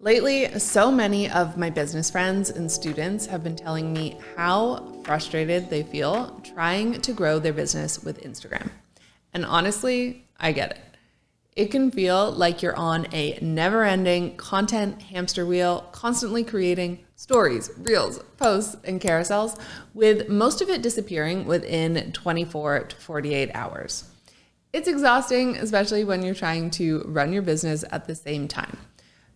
Lately, so many of my business friends and students have been telling me how frustrated they feel trying to grow their business with Instagram. And honestly, I get it. It can feel like you're on a never-ending content hamster wheel, constantly creating stories, reels, posts, and carousels, with most of it disappearing within 24 to 48 hours. It's exhausting, especially when you're trying to run your business at the same time.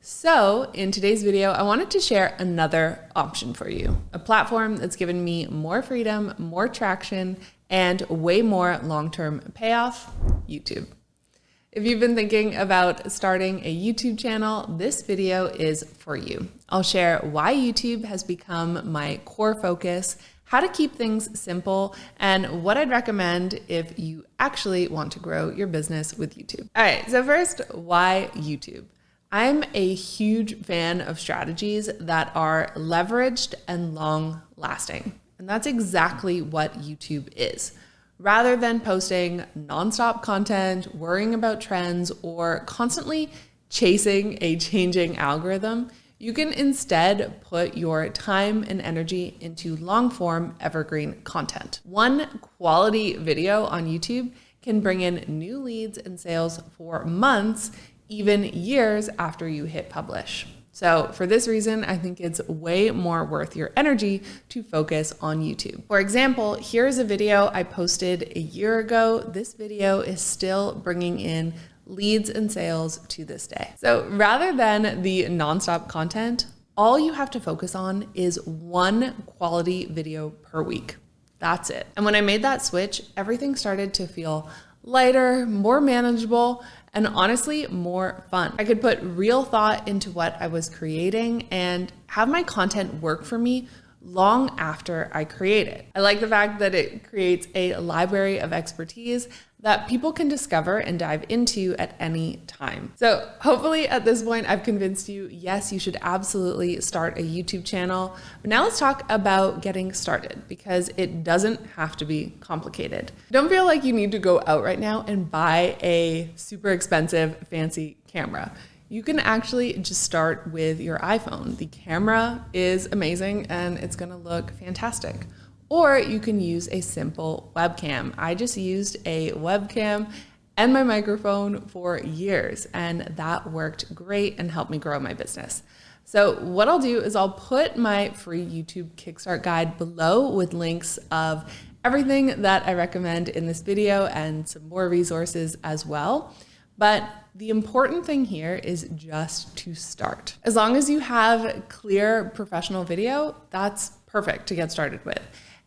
So in today's video, I wanted to share another option for you, a platform that's given me more freedom, more traction, and way more long-term payoff, YouTube. If you've been thinking about starting a YouTube channel, this video is for you. I'll share why YouTube has become my core focus, how to keep things simple, and what I'd recommend if you actually want to grow your business with YouTube. All right, so first, why YouTube? I'm a huge fan of strategies that are leveraged and long lasting. And that's exactly what YouTube is. Rather than posting nonstop content, worrying about trends, or constantly chasing a changing algorithm, you can instead put your time and energy into long form evergreen content. One quality video on YouTube can bring in new leads and sales for months, even years after you hit publish. So for this reason, I think it's way more worth your energy to focus on YouTube. For example, here's a video I posted a year ago. This video is still bringing in leads and sales to this day. So rather than the nonstop content, all you have to focus on is one quality video per week. That's it. And when I made that switch, everything started to feel lighter, more manageable, and honestly, more fun. I could put real thought into what I was creating and have my content work for me long after I create it. I like the fact that it creates a library of expertise that people can discover and dive into at any time. So hopefully at this point, I've convinced you, yes, you should absolutely start a YouTube channel. But now let's talk about getting started because it doesn't have to be complicated. Don't feel like you need to go out right now and buy a super expensive, fancy camera. You can actually just start with your iPhone. The camera is amazing and it's gonna look fantastic. Or you can use a simple webcam. I just used a webcam and my microphone for years, and that worked great and helped me grow my business. So what I'll do is I'll put my free YouTube Kickstart guide below with links of everything that I recommend in this video and some more resources as well. But the important thing here is just to start. As long as you have clear professional video, that's perfect to get started with.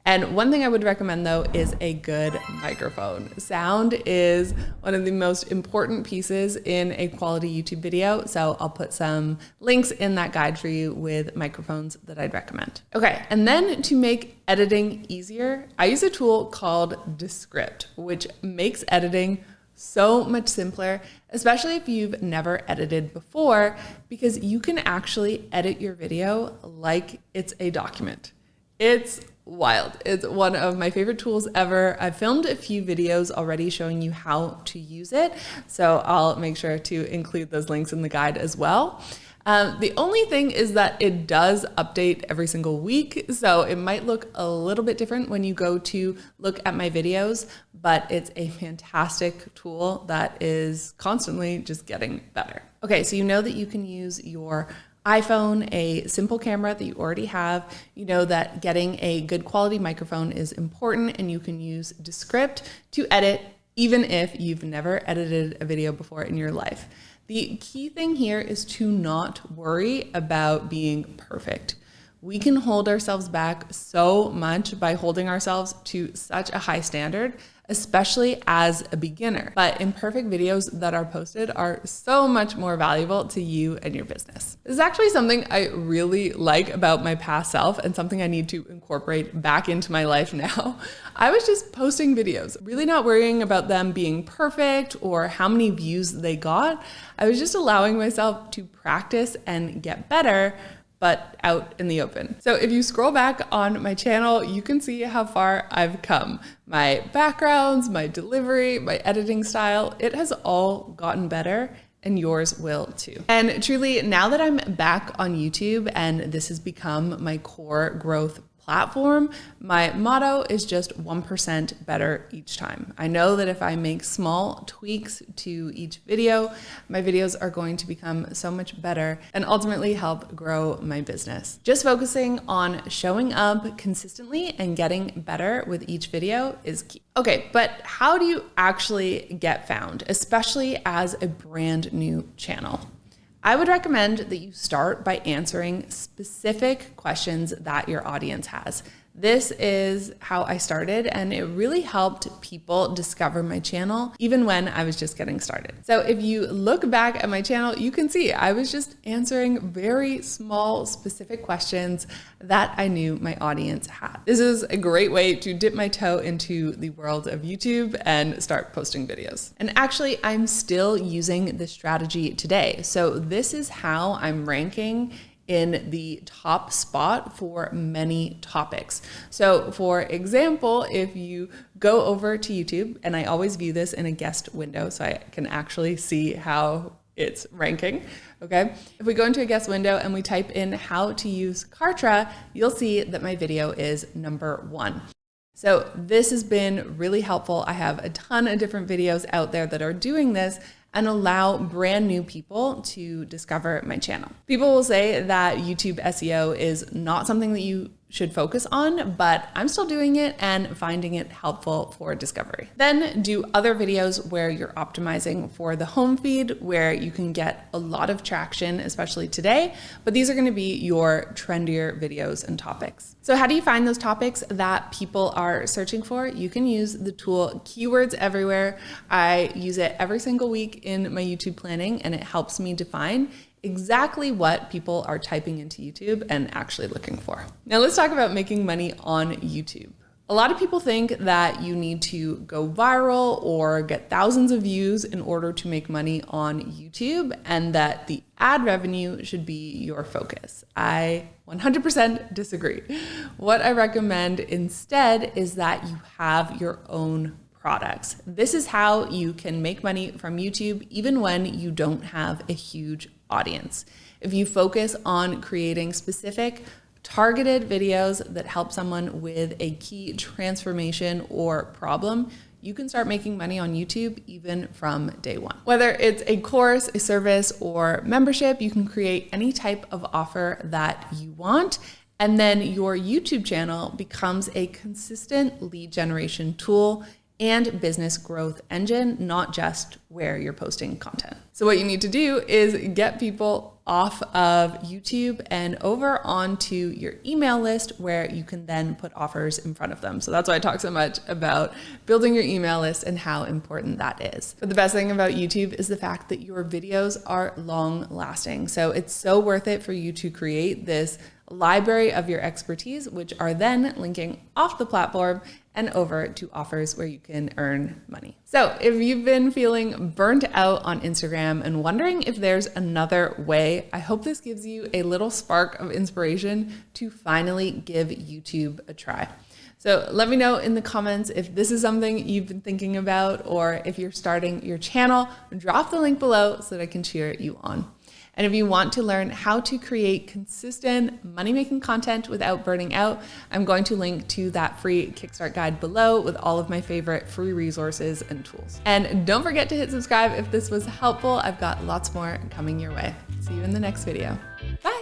And one thing I would recommend though is a good microphone. Sound is one of the most important pieces in a quality YouTube video. So I'll put some links in that guide for you with microphones that I'd recommend. Okay, and then to make editing easier, I use a tool called Descript, which makes editing so much simpler, especially if you've never edited before, because you can actually edit your video like it's a document. It's wild. It's one of my favorite tools ever. I've filmed a few videos already showing you how to use it, so I'll make sure to include those links in the guide as well. The only thing is that it does update every single week, so it might look a little bit different when you go to look at my videos, but it's a fantastic tool that is constantly just getting better. Okay, so you know that you can use your iPhone, a simple camera that you already have. You know that getting a good quality microphone is important, and you can use Descript to edit even if you've never edited a video before in your life. The key thing here is to not worry about being perfect. We can hold ourselves back so much by holding ourselves to such a high standard, especially as a beginner. But imperfect videos that are posted are so much more valuable to you and your business. This is actually something I really like about my past self and something I need to incorporate back into my life now. I was just posting videos, really not worrying about them being perfect or how many views they got. I was just allowing myself to practice and get better, but out in the open. So if you scroll back on my channel, you can see how far I've come. My backgrounds, my delivery, my editing style, it has all gotten better. and yours will too. And truly, now that I'm back on YouTube and this has become my core growth platform, my motto is just 1% better each time. I know that if I make small tweaks to each video, my videos are going to become so much better and ultimately help grow my business. Just focusing on showing up consistently and getting better with each video is key. Okay, but how do you actually get found, especially as a brand new channel? I would recommend that you start by answering specific questions that your audience has. This is how I started, and it really helped people discover my channel even when I was just getting started. So if you look back at my channel, you can see I was just answering very small, specific questions that I knew my audience had. This is a great way to dip my toe into the world of YouTube and start posting videos. And actually, I'm still using this strategy today. So this is how I'm ranking in the top spot for many topics. So for example, if you go over to YouTube, and I always view this in a guest window so I can actually see how it's ranking, okay? If we go into a guest window and we type in how to use Kartra, you'll see that my video is number 1. So this has been really helpful. I have a ton of different videos out there that are doing this and allow brand new people to discover my channel. People will say that YouTube SEO is not something that you should focus on, but I'm still doing it and finding it helpful for discovery. Then do other videos where you're optimizing for the home feed, where you can get a lot of traction, especially today, but these are gonna be your trendier videos and topics. So how do you find those topics that people are searching for? You can use the tool Keywords Everywhere. I use it every single week in my YouTube planning, and it helps me define exactly what people are typing into YouTube and actually looking for. Now let's talk about making money on YouTube. A lot of people think that you need to go viral or get thousands of views in order to make money on YouTube, and that the ad revenue should be your focus. I 100% disagree. What I recommend instead is that you have your own products. This is how you can make money from YouTube even when you don't have a huge audience. If you focus on creating specific targeted videos that help someone with a key transformation or problem, you can start making money on YouTube even from day one. Whether it's a course, a service, or membership, you can create any type of offer that you want. And then your YouTube channel becomes a consistent lead generation tool and business growth engine, not just where you're posting content. So what you need to do is get people off of YouTube and over onto your email list, where you can then put offers in front of them. So that's why I talk so much about building your email list and how important that is. But the best thing about YouTube is the fact that your videos are long lasting. So it's so worth it for you to create this library of your expertise, which are then linking off the platform and over to offers where you can earn money. So if you've been feeling burnt out on Instagram and wondering if there's another way, I hope this gives you a little spark of inspiration to finally give YouTube a try. So let me know in the comments if this is something you've been thinking about, or if you're starting your channel, drop the link below so that I can cheer you on. And if you want to learn how to create consistent money-making content without burning out, I'm going to link to that free Kickstart guide below with all of my favorite free resources and tools. And don't forget to hit subscribe if this was helpful. I've got lots more coming your way. See you in the next video. Bye.